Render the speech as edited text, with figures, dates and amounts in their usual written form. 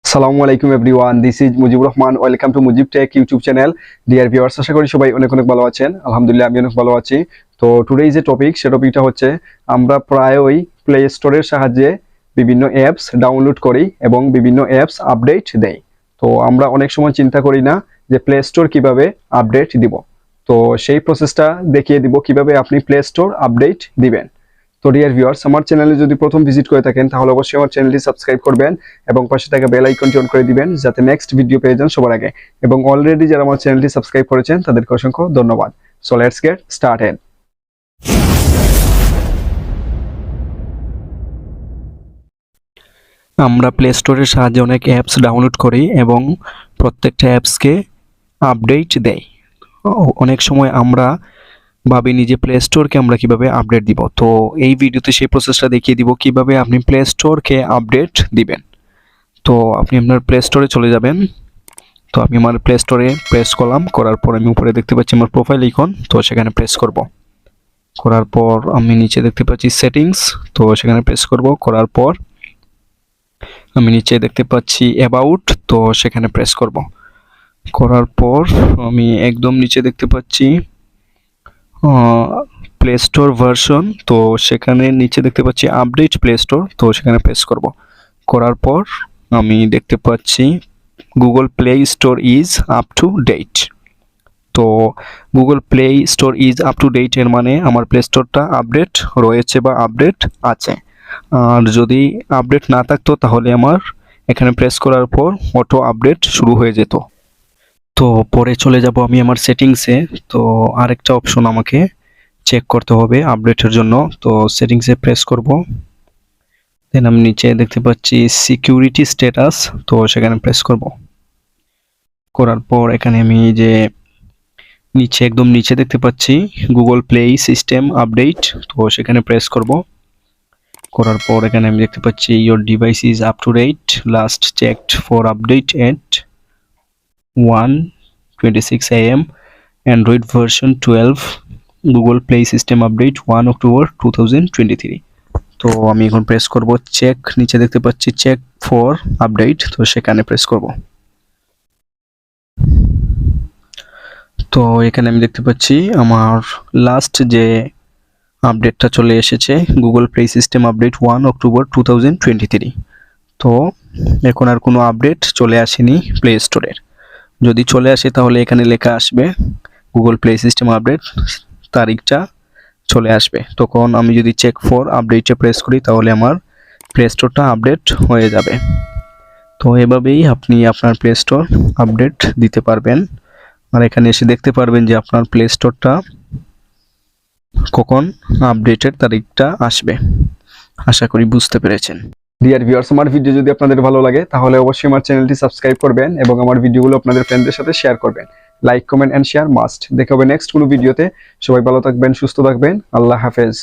আসসালামু আলাইকুম everyone, this is Mujibur Rahman. Welcome to Mujib Tech YouTube channel. Dear viewers, আশা করি সবাই অনেক অনেক ভালো আছেন। আলহামদুলিল্লাহ, আমি অনেক ভালো আছি। তো টুডে যে টপিক, সে টপিকটা হচ্ছে আমরা প্রায়ই প্লে স্টোরের সাহায্যে বিভিন্ন অ্যাপস ডাউনলোড করি এবং বিভিন্ন অ্যাপস আপডেট দেই। তো আমরা অনেক সময় চিন্তা করি না যে প্লে স্টোর কীভাবে আপডেট দিব। তো সেই প্রসেসটা দেখিয়ে দিব কিভাবে আপনি প্লে স্টোর আপডেট দিবেন। তো ডিয়ার ভিউয়ার্স, আমার চ্যানেলে যদি প্রথম ভিজিট করে থাকেন তাহলে অবশ্যই আমার চ্যানেলটি সাবস্ক্রাইব করবেন এবং পাশে থাকা বেল আইকনটি অন করে দিবেন যাতে নেক্সট ভিডিও পেয়ে যান সবার আগে। এবং অলরেডি যারা আমার চ্যানেলটি সাবস্ক্রাইব করেছেন তাদেরকে অসংখ্য ধন্যবাদ। So let's get started. আমরা প্লে স্টোরের সাহায্যে অনেক অ্যাপস ডাউনলোড করি এবং প্রত্যেকটা অ্যাপসকে আপডেট দেই। অনেক সময় আমরা ভাবিনি যে প্লে স্টোরকে আমরা কিভাবে আপডেট দিব। তো এই ভিডিওতে সেই প্রসেসটা দেখিয়ে দিব কিভাবে আপনি প্লে স্টোরকে আপডেট দিবেন। তো আপনি আপনার প্লে স্টোরে চলে যাবেন। তো আমি আমার প্লে স্টোরে প্রেস করলাম, করার পর আমি উপরে দেখতে পাচ্ছি আমার প্রোফাইল আইকন, তো সেখানে প্রেস করব। করার পর আমি নিচে দেখতে পাচ্ছি সেটিংস, তো সেখানে প্রেস করব। করার পর আমি নিচে দেখতে পাচ্ছি অ্যাবাউট, তো সেখানে প্রেস করব। করার পর আমি একদম নিচে দেখতে পাচ্ছি প্লে স্টোর ভার্সন, তো সেখানে নিচে দেখতে পাচ্ছি আপডেট প্লে স্টোর, তো সেখানে প্রেস করব। করার পর আমি দেখতে পাচ্ছি Google Play Store is up to date. তো Google Play Store is up to date এর মানে আমার প্লে স্টোরটা আপডেট রয়েছে বা আপডেট আছে। আর যদি আপডেট না থাকতো তাহলে আমার এখানে প্রেস করার পর অটো আপডেট শুরু হয়ে যেত। তো পরে চলে যাব আমি আমার সেটিংসে। তো আরেকটা অপশন আমাকে চেক করতে হবে আপডেটের জন্য। তো সেটিংসে প্রেস করব। দেন আমি নিচে দেখতে পাচ্ছি সিকিউরিটি স্ট্যাটাস, তো সেখানে প্রেস করব। করার পর এখানে আমি যে নিচে একদম নিচে দেখতে পাচ্ছি গুগল প্লে সিস্টেম আপডেট, তো সেখানে প্রেস করব। করার পর এখানে আমি দেখতে পাচ্ছি your device is up to date, last checked for update at 1:26 AM, Android version 12, Google Play system update 1 October 2023। তো আমি এখন প্রেস করব চেক, নিচে দেখতে পাচ্ছি চেক ফর আপডেট, তো সেখানে প্রেস করব। তো এখানে আমি দেখতে পাচ্ছি আমার লাস্ট যে আপডেটটা চলে এসেছে Google Play system update 1 October 2023। তো এখন আর কোনো আপডেট চলে আসেনি প্লে স্টোরের। যদি চলে আসে তাহলে এখানে লেখা আসবে গুগল প্লে সিস্টেম আপডেট, তারিখটা চলে আসবে। তখন আমি যদি চেক ফর আপডেটে প্রেস করি তাহলে আমার প্লে স্টোরটা আপডেট হয়ে যাবে। তো এভাবেই আপনি আপনার প্লে স্টোর আপডেট দিতে পারবেন। আর এখানে এসে দেখতে পারবেন যে আপনার প্লে স্টোরটা কখন আপডেটের তারিখটা আসবে। আশা করি বুঝতে পেরেছেন। ডিয়ার ভিউয়ার্স, আমার ভিডিও যদি আপনাদের ভালো লাগে তাহলে অবশ্যই আমার চ্যানেলটি সাবস্ক্রাইব করবেন এবং আমার ভিডিওগুলো আপনাদের ফ্রেন্ডদের সাথে শেয়ার করবেন। Like, comment and share must. দেখা হবে নেক্সট কোনো ভিডিওতে। সবাই ভালো থাকবেন, সুস্থ থাকবেন। আল্লাহ হাফেজ।